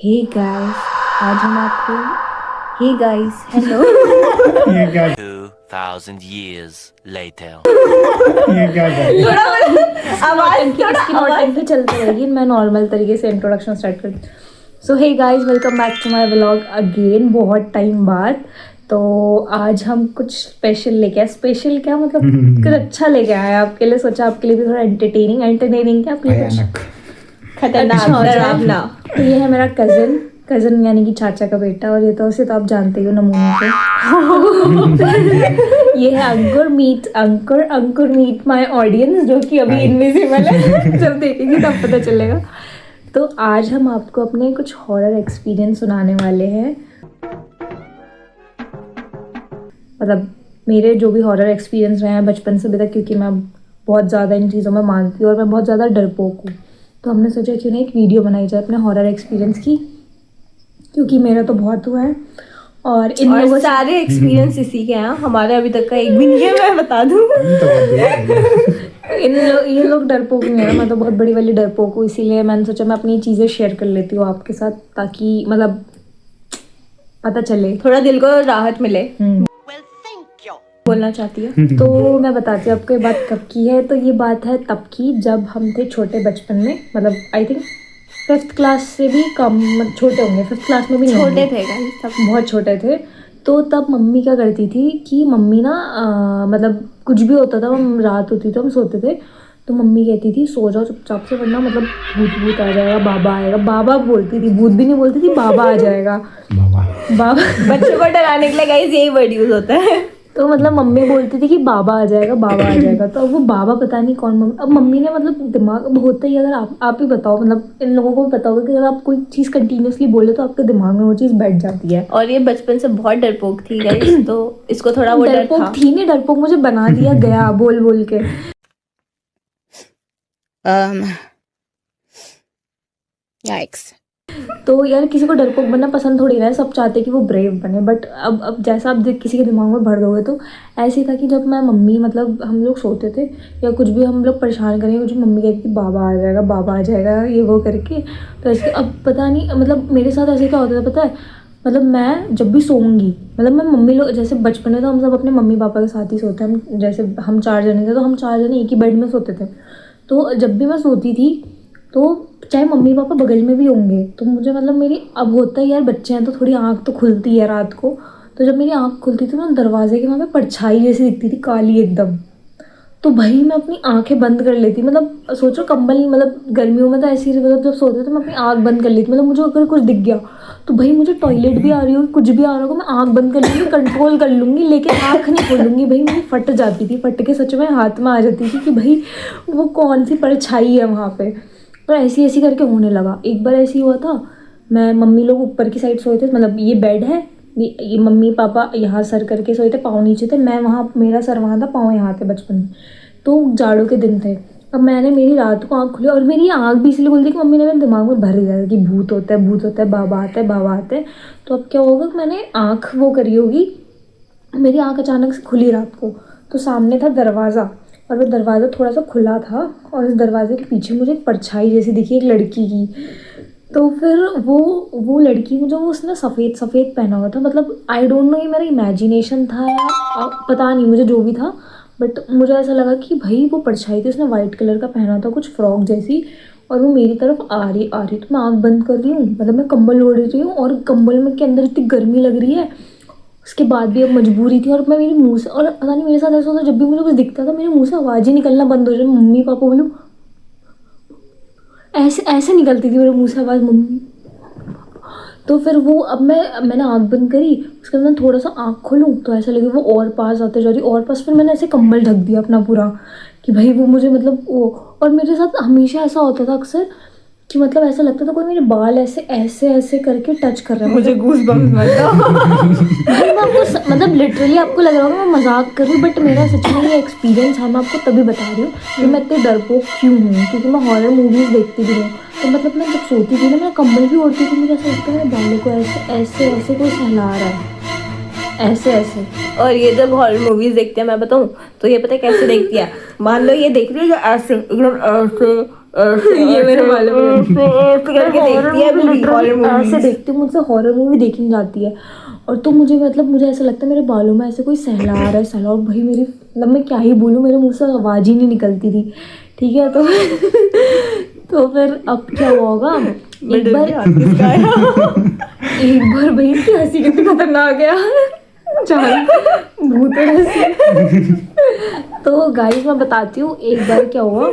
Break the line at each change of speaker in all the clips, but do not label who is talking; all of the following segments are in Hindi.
हे गाइस, आज हम आपको हे गाइस हेलो
ये क्या
2000 years later.
ये क्या
आवाज इसकी नौटंकी चलती रहेगी। मैं नॉर्मल तरीके से इंट्रोडक्शन स्टार्ट करती हूँ। So hey guys, welcome back to my vlog again, बहुत टाइम बाद। तो आज हम कुछ स्पेशल लेके आए। स्पेशल क्या मतलब कुछ अच्छा लेके आए आपके लिए। सोचा आपके लिए भी थोड़ा एंटरटेनिंग क्या आपके लिए कुछ
भयानक।
खतरनाक
अच्छा,
डरावना। तो ये है मेरा कजन यानी कि चाचा का बेटा, और ये तो उसे तो आप जानते ही हो नमूने को। ये है अंकुर मीट माय ऑडियंस, जो कि अभी इनविजिबल है। जब देखेंगे तब पता चलेगा। तो आज हम आपको अपने कुछ हॉरर एक्सपीरियंस सुनाने वाले हैं। मतलब मेरे जो भी हॉरर एक्सपीरियंस रहे हैं बचपन से अभी तक, क्योंकि मैं बहुत ज़्यादा इन चीज़ों में मानती हूँ और मैं बहुत ज़्यादा डरपोक हूँ। तो हमने सोचा क्यों ना एक वीडियो बनाई जाए अपने हॉरर एक्सपीरियंस की, क्योंकि मेरा तो बहुत हुआ है। और इन
और
लोगों
सारे एक्सपीरियंस इसी के हैं। हमारे अभी तक का एक भी नहीं है, मैं बता दूं।
ये लोग डरपोक नहीं है ना, मैं तो बहुत बड़ी वाली डरपोक हूँ। इसीलिए मैंने सोचा मैं अपनी चीज़ें शेयर कर लेती हूँ आपके साथ, ताकि मतलब पता चले,
थोड़ा दिल को राहत मिले।
बोलना चाहती है। तो मैं बताती हूँ आपको ये बात कब की है। तो ये बात है तब की जब हम थे छोटे बचपन में, मतलब आई थिंक 5th क्लास से भी कम, छोटे होंगे 5th क्लास में भी नहीं
छोटे
होंगे।
थे गाइस सब।
बहुत छोटे थे। तो तब मम्मी क्या करती थी कि मम्मी ना मतलब कुछ भी होता था, हम रात होती तो हम सोते थे, तो मम्मी कहती थी सो जाओ चुपचाप से, वरना मतलब भूत आ जाएगा, बाबा आएगा। बाबा बोलती थी, भूत भी नहीं बोलती थी, बाबा आ जाएगा। बाबा
बच्चों को डराने के लिए गाइस यही वर्ड यूज होता है।
तो मतलब मम्मी बोलती थी कि बाबा आ जाएगा, बाबा आ जाएगा। तो अब वो बाबा पता नहीं कौन मम्मी, अब मम्मी ने मतलब दिमाग, अब होता ही, अगर आप ही बताओ, मतलब इन लोगों को भी पता होगा कि अगर आप कोई चीज़ कंटिन्यूसली बोले तो आपके दिमाग में वो चीज़ बैठ जाती है।
और ये बचपन से बहुत डरपोक थी गाइस, तो इसको थोड़ा वो डर
डरपोक
था।
थी नहीं, डरपोक मुझे बना दिया गया बोल बोल के।
Yikes.
तो यार किसी को डरपोक बनना पसंद थोड़ी ना है, सब चाहते हैं कि वो ब्रेव बने। बट अब जैसा आप किसी के दिमाग में भर दोगे, तो ऐसे ही था कि जब मैं मम्मी, मतलब हम लोग सोते थे या कुछ भी हम लोग परेशान करेंगे, कुछ मम्मी कहती थी बाबा आ जाएगा, बाबा आ जाएगा, ये वो करके। तो ऐसे अब पता नहीं, मतलब मेरे साथ ऐसे क्या होता था पता है, मतलब मैं जब भी सोऊंगी, मतलब मैं मम्मी लोग जैसे बचपन में तो हम सब अपने मम्मी पापा के साथ ही सोते हैं। हम जैसे हम 4 जने थे तो हम 4 जने एक ही बेड में सोते थे। तो जब भी मैं सोती थी, तो चाहे मम्मी पापा बगल में भी होंगे, तो मुझे मतलब मेरी, अब होता है यार बच्चे हैं तो थोड़ी आँख तो खुलती है रात को। तो जब मेरी आँख खुलती थी ना, दरवाजे के वहाँ पे परछाई जैसी दिखती थी, काली एकदम। तो भाई मैं अपनी आंखें बंद कर लेती, मतलब सोचो कंबल, मतलब गर्मियों में तो ऐसी, मतलब जब सोते थे तो मैं अपनी आँख बंद कर लेती। मतलब मुझे अगर कुछ दिख गया तो भाई मुझे टॉयलेट भी आ रही होगी, कुछ भी आ रहा होगा, मैं आँख बंद कर लूँगी, कंट्रोल कर लूँगी, लेकिन आँख नहीं खोलूँगी। भाई मेरी फट जाती थी, फट के सच में हाथ में आ जाती थी कि भाई वो कौन सी परछाई है वहाँ पे। तो ऐसी ऐसी करके होने लगा। एक बार ऐसी हुआ था, मैं मम्मी लोग ऊपर की साइड सोए थे, मतलब ये बेड है, ये मम्मी पापा यहाँ सर करके सोए थे, पाँव नीचे थे, मैं वहाँ, मेरा सर वहाँ था, पाँव यहाँ थे बचपन में। तो जाड़ों के दिन थे। अब मैंने, मेरी रात को आँख खुली, और मेरी आँख भी इसलिए खुली थी कि मम्मी ने मेरे दिमाग में भर दिया था कि भूत होता है, भूत होता है, बाबा आता है, बाबा आते हैं। तो अब क्या होगा, मैंने आँख वो करी होगी, मेरी आँख अचानक से खुली रात को, तो सामने था दरवाज़ा, और वो दरवाज़ा थोड़ा सा खुला था, और इस दरवाजे के पीछे मुझे एक परछाई जैसी दिखी, एक लड़की की। तो फिर वो लड़की, मुझे वो उसने सफ़ेद पहना हुआ था, मतलब आई डोंट नो ये मेरा इमेजिनेशन था या पता नहीं मुझे, जो भी था। बट मुझे ऐसा लगा कि भाई वो परछाई थी, उसने वाइट कलर का पहना था, कुछ फ्रॉक जैसी, और वो मेरी तरफ आ रही। तो मैं आँख बंद कर रही हूँ, मतलब मैं कंबल ओढ़ रही हूँ, और कंबल में के अंदर इतनी गर्मी लग रही है। उसके बाद भी अब मजबूरी थी, और मैं, मेरे मुंह से, और पता नहीं मेरे साथ ऐसा होता, जब भी मुझे कुछ दिखता था मेरे मुंह से आवाज़ ही निकलना बंद हो जाए। मम्मी पापा बोलूँ, ऐसे ऐसे निकलती थी मेरे मुंह से आवाज़, मम्मी। तो फिर वो, अब मैंने आँख बंद करी, उसके बाद मैं थोड़ा सा आँख खोलूँ तो ऐसा लगे वो और पास आते जा रही, और पास। फिर मैंने ऐसे कंबल ढक दिया अपना पूरा, कि भाई वो मुझे, मतलब वो। और मेरे साथ हमेशा ऐसा होता था अक्सर, कि मतलब ऐसा लगता था कोई मेरे बाल ऐसे ऐसे ऐसे करके टच कर रहा है।
मुझे गूज बम्स मत दो।
भाई मैं आपको मतलब लिटरली आपको लग रहा होगा मैं मजाक कर रही हूँ, बट मेरा सच में ये एक्सपीरियंस है। मैं आपको तभी बता रही हूँ कि मैं इतनी डरपोक क्यों हूँ, क्योंकि मैं हॉरर मूवीज़ देखती भी हूँ। तो मतलब मैं जब सोती थी ना, मैं कंबल भी ओढ़ती थी, मुझे ऐसा लगता है मेरे बालों को ऐसे ऐसे ऐसे कोई सहला रहा है, ऐसे ऐसे।
और ये जब हॉरर मूवीज देखते हैं, मैं बताऊं तो ये पता है कैसे देखती है। मान लो ये देख रही है ऐसे एकदम ऐसे ये मेरे बालों में करके देखती है अभी हॉरर मूवी।
ऐसे देखती हूँ, मुझसे हॉरर मूवी देखने जाती है। और तो मुझे मतलब मुझे ऐसा लगता है मेरे बालों में ऐसे कोई सहला आ रहा है, सहला। और भाई मेरी मतलब मैं क्या ही बोलूँ, मेरे मुँह से आवाज़ ही नहीं निकलती थी, ठीक है। तो फिर अब क्या हुआ होगा, एक बार भाई इसकी हंसी कितनी खतरनाक है भूत हंसी। तो गाइस मैं बताती हूँ, एक बार क्या हुआ,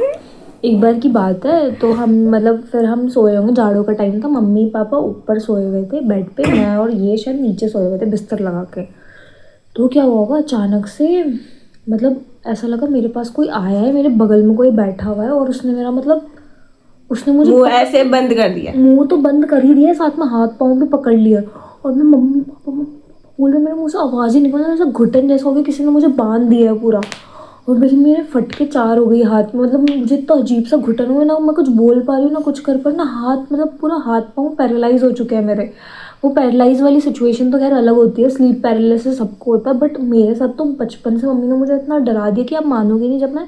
एक बार की बात है। तो हम मतलब फिर हम सोए होंगे, जाड़ों का टाइम था, मम्मी पापा ऊपर सोए हुए थे बेड पे, मैं और ये शायद नीचे सोए हुए थे बिस्तर लगा के। तो क्या हुआ होगा, अचानक से मतलब ऐसा लगा मेरे पास कोई आया है, मेरे बगल में कोई बैठा हुआ है, और उसने मेरा मतलब उसने मुझे
मुंह ऐसे बंद कर दिया,
मुंह तो बंद कर ही दिया, साथ में हाथ पाँव भी पकड़ लिया। और मैं मम्मी पापा बोल रहे, मेरे मुंह से आवाज़ ही निकल रहा है, ऐसा घुटन जैसा हो गया, किसी ने मुझे बांध दिया है पूरा। और मेरे फटके 4 हो गई हाथ में, मतलब मुझे तो अजीब सा घुटन हुआ, ना मैं कुछ बोल पा रही हूँ ना कुछ कर पा रही हूँ, ना हाथ मतलब पूरा हाथ पाँव पैरालाइज हो चुके हैं मेरे। वो पैरालाइज वाली सिचुएशन तो खैर अलग होती है, स्लीप पैरालिसिस सबको होता है, बट मेरे साथ तो बचपन से मम्मी ने मुझे इतना डरा दिया कि आप मानोगे नहीं। जब मैं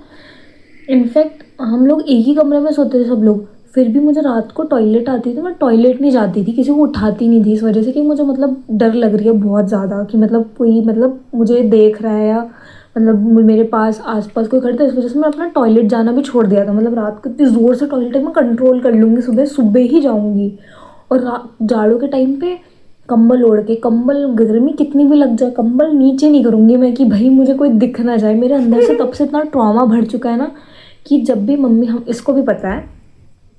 इनफैक्ट हम लोग एक ही कमरे में सोते थे सब लोग, फिर भी मुझे रात को टॉयलेट आती थी, मैं टॉयलेट नहीं जाती थी, किसी को उठाती नहीं थी, इस वजह से कि मुझे मतलब डर लग रही है बहुत ज़्यादा, कि मतलब कोई मतलब मुझे देख रहा है, या मतलब मेरे पास आसपास कोई खड़ा था। इस वजह से मैं अपना टॉयलेट जाना भी छोड़ दिया था, मतलब रात को इतनी ज़ोर से टॉयलेट मैं कंट्रोल कर लूँगी, सुबह सुबह ही जाऊँगी। और जाड़ों के टाइम पे कंबल ओढ़ के, कंबल गर्मी कितनी भी लग जाए कंबल नीचे नहीं करूँगी मैं, कि भाई मुझे कोई दिख ना जाए। मेरे अंदर से तब से इतना ट्रॉमा भर चुका है ना, कि जब भी मम्मी, हम इसको भी पता है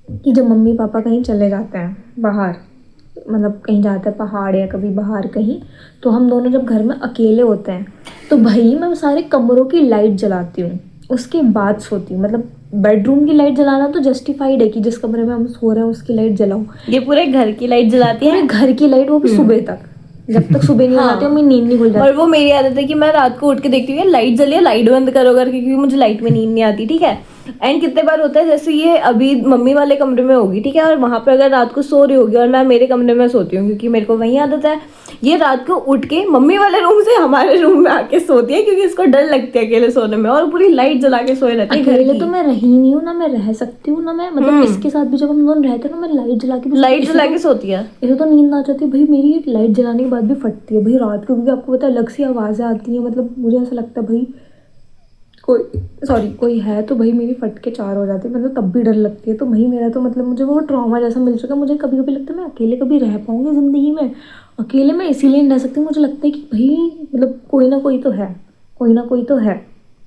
कि जब मम्मी पापा कहीं चले जाते हैं बाहर, मतलब कहीं जाते हैं पहाड़ या कभी बाहर कहीं, तो हम दोनों जब घर में अकेले होते हैं तो भाई मैं सारे कमरों की लाइट जलाती हूँ, उसके बाद सोती हूँ। मतलब बेडरूम की लाइट जलाना तो जस्टिफाइड है कि जिस कमरे में हम सो रहे हैं उसकी लाइट जलाऊँ,
ये पूरे घर की लाइट जलाती है,
घर की लाइट, वो भी सुबह तक, जब तक सुबह नहीं हो जाती मेरी नींद नहीं खुल जाती।
और वो मेरी आदत है कि मैं रात को उठ के देखती हूँ लाइट जली है, लाइट बंद करो करके, क्योंकि मुझे लाइट में नींद नहीं आती, ठीक है। एंड कितने बार होता है, जैसे ये अभी मम्मी वाले कमरे में होगी, ठीक है, और वहाँ पे अगर रात को सो रही होगी और मैं मेरे कमरे में सोती हूँ, क्योंकि मेरे को वही आदत है, ये रात को उठ के मम्मी वाले रूम से हमारे रूम में आके सोती है, क्योंकि इसको डर लगती है अकेले सोने में, और पूरी लाइट जला के सोए रहती है।
अकेले तो मैं रही नहीं हूँ ना, मैं रह सकती हूँ ना, मैं मतलब इसके साथ भी जब हम दोनों रहते हैं ना, मैं लाइट जला के
सोती है।
इसे तो नींद आ जाती है भाई, मेरी लाइट जलाने के बाद भी फटती है भाई रात को, क्योंकि आपको पता है अलग सी आवाज़ें आती हैं, मतलब मुझे ऐसा लगता है भाई कोई है, तो भाई मेरी फट के 4 हो जाती है, मतलब तब भी डर लगती है। तो भाई मेरा तो मतलब मुझे वो ट्रॉमा जैसा मिल चुका है, मुझे कभी कभी लगता है मैं अकेले कभी रह पाऊँगी ज़िंदगी में। अकेले मैं इसीलिए नहीं रह सकती, मुझे लगता है कि भाई मतलब कोई ना कोई तो है,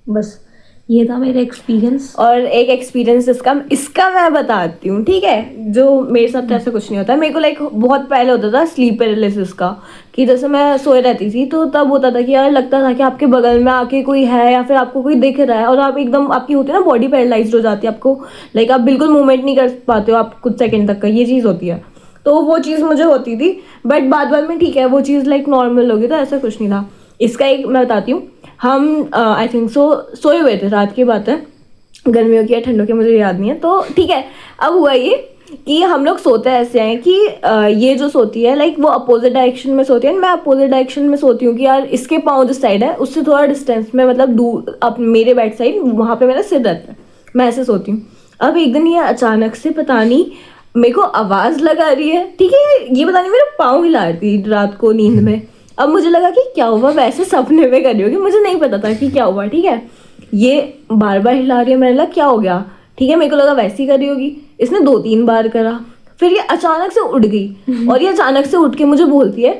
बस ये था मेरा एक्सपीरियंस।
और एक एक्सपीरियंस इसका मैं बताती हूँ, ठीक है, जो मेरे साथ ऐसा कुछ नहीं होता है। मेरे को लाइक बहुत पहले होता था स्लीप पैरालिसिस का, कि जैसे मैं सोए रहती थी तो तब होता था कि यार लगता था कि आपके बगल में आके कोई है, या फिर आपको कोई दिख रहा है, और आप एकदम आपकी होती है ना बॉडी पैरालाइज्ड हो जाती है, आपको लाइक आप बिल्कुल मूवमेंट नहीं कर पाते हो आप कुछ सेकेंड तक का, ये चीज़ होती है। तो वो चीज़ मुझे होती थी, बट बाद में ठीक है वो चीज़ लाइक नॉर्मल होगी, तो ऐसा कुछ नहीं था। इसका एक मैं बताती हूँ, हम आई थिंक सोए हुए थे, रात की बात है, गर्मियों की या ठंडों की मुझे याद नहीं है, तो ठीक है। अब हुआ ये कि हम लोग सोते ऐसे हैं कि ये जो सोती है लाइक वो अपोजिट डायरेक्शन में सोती है, मैं अपोजिट डायरेक्शन में सोती हूँ, कि यार इसके पाँव जिस साइड है उससे थोड़ा डिस्टेंस में, मतलब दूर, अब मेरे बेड साइड वहाँ पे मेरा सिर रहता है, मैं ऐसे सोती हूँ। अब एक दिन ये अचानक से पता नहीं मेरे को आवाज़ लगा रही है, ठीक है, ये पता नहीं मेरा पाँव हिला रही थी रात को नींद में। अब मुझे लगा कि क्या हुआ, वैसे सपने में कर रही होगी, मुझे नहीं पता था कि क्या हुआ, ठीक है। ये बार बार हिला रही है, मैंने लगा क्या हो गया, ठीक है, मेरे को लगा वैसे ही कर रही होगी। इसने 2-3 बार करा, फिर ये अचानक से उठ गई, और ये अचानक से उठ के मुझे बोलती है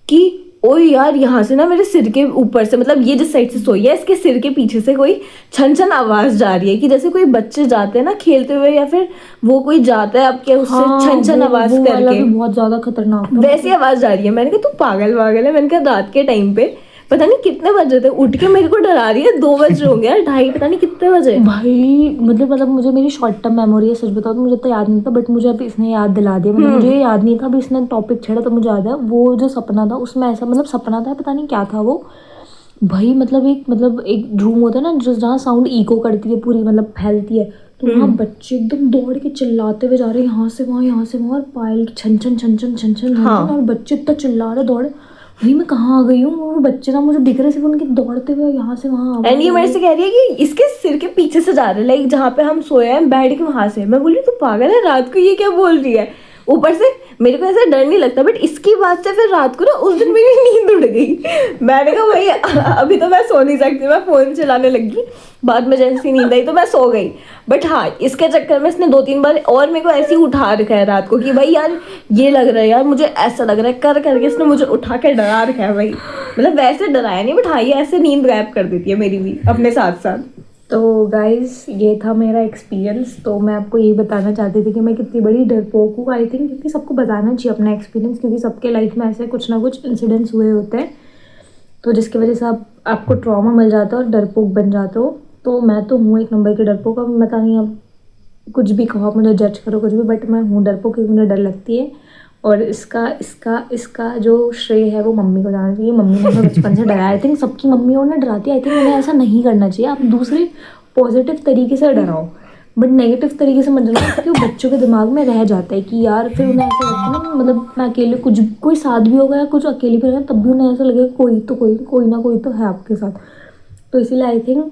कि ओ यार यहाँ से ना मेरे सिर के ऊपर से, मतलब ये जिस साइड से सोई है इसके सिर के पीछे से कोई छन छन आवाज़ जा रही है, कि जैसे कोई बच्चे जाते हैं ना खेलते हुए, या फिर वो कोई जाता है आपके उससे छन छन आवाज़ करके,
बहुत ज़्यादा खतरनाक
वैसी आवाज़ जा रही है। मैंने कहा तू पागल है, मैंने कहा रात के टाइम पे पता नहीं कितने बजे थे, उठ के मेरे को डरा रही है, 2 बज रहे होंगे यार, 2:30 पता नहीं कितने बजे
भाई। मतलब मुझे मेरी शॉर्ट टर्म मेमोरी है, सच बताओ तो मुझे तो याद नहीं था, बट मुझे अब इसने याद दिला दिया, मतलब मुझे याद नहीं था, अभी इसने टॉपिक छेड़ा तो मुझे याद है। वो जो सपना था उसमें ऐसा, मतलब सपना था, पता नहीं क्या था वो भाई, मतलब एक रूम होता है ना जहाँ साउंड इको करती है पूरी, मतलब फैलती है, तो वहाँ बच्चे एकदम दौड़ के चिल्लाते हुए जा रहे हैं, यहाँ से वहाँ, और पायल छन छन, और बच्चे इतना चिल्ला रहे दौड़े। भाई मैं कहाँ आ गई हूँ, वो बच्चे ना मुझे दिख रहे सिर्फ उनके दौड़ते हुए यहाँ से वहाँ
एंड ये मेरे से कह रही है कि इसके सिर के पीछे से जा रहे हैं, लाइक जहाँ पे हम सोए हैं बैठ के वहां से। मैं बोली तू पागल है, रात को ये क्या बोल रही है। ऊपर से मेरे को ऐसा डर नहीं लगता, बट इसकी बात से फिर रात को ना उस दिन मेरी नींद उड़ गई। मैंने कहा भाई अभी तो मैं सो नहीं सकती, मैं फोन चलाने लगी। बाद में जैसी नींद आई तो मैं सो गई। बट हाँ, इसके चक्कर में इसने 2-3 बार और मेरे को ऐसे ही उठा रखा है रात को कि भाई यार ये लग रहा है, यार मुझे ऐसा लग रहा है, कर करके इसने मुझे उठा के डरा रखा है भाई। मतलब वैसे डराया नहीं, बट हाँ ये ऐसे नींद गायब कर देती है मेरी भी अपने साथ साथ।
तो गाइस ये था मेरा एक्सपीरियंस। तो मैं आपको यही बताना चाहती थी कि मैं कितनी बड़ी डरपोक हूँ। आई थिंक क्योंकि सबको बताना चाहिए अपना एक्सपीरियंस, क्योंकि सबके लाइफ में ऐसे कुछ ना कुछ इंसिडेंट्स हुए होते हैं तो जिसकी वजह से आपको ट्रॉमा मिल जाता है और डरपोक बन जाते हो। तो मैं तो हूँ एक नंबर की डरपोक। अब पता नहीं, अब कुछ भी कहो, आप मुझे जज करो कुछ भी, बट मैं हूँ डरपोक क्योंकि मुझे डर लगती है। और इसका जो श्रेय है वो मम्मी को जाना चाहिए। मम्मी ने हमें बचपन से डराया। आई थिंक सबकी मम्मी उन्हें डराती है। आई थिंक उन्हें ऐसा नहीं करना चाहिए। आप दूसरे पॉजिटिव तरीके से डराओ, बट नेगेटिव तरीके से मत डराओ, क्योंकि वो बच्चों के दिमाग में रह जाता है कि यार फिर उन्हें ऐसा लगता है ना, मतलब मैं अकेले कोई साथ भी होगा या कुछ अकेली भी रहेगा तब भी उन्हें ऐसा लगेगा कोई ना कोई तो है आपके साथ। तो इसीलिए आई थिंक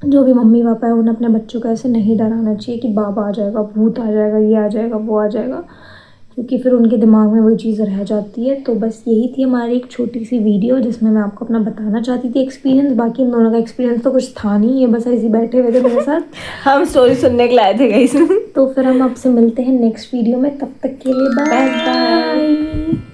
जो भी मम्मी पापा है उन्हें अपने बच्चों को ऐसे नहीं डराना चाहिए कि बाबा आ जाएगा, भूत आ जाएगा, ये आ जाएगा, वो आ जाएगा, क्योंकि फिर उनके दिमाग में वही चीज़ रह जाती है। तो बस यही थी हमारी एक छोटी सी वीडियो जिसमें मैं आपको अपना बताना चाहती थी एक्सपीरियंस। बाकी इन दोनों का एक्सपीरियंस तो कुछ था नहीं, ये बस ऐसे ही बैठे हुए थे मेरे साथ।
हम स्टोरी सुनने के लाए थे गाइस।
तो फिर हम आपसे मिलते हैं नेक्स्ट वीडियो में, तब तक के लिए बाय बाय।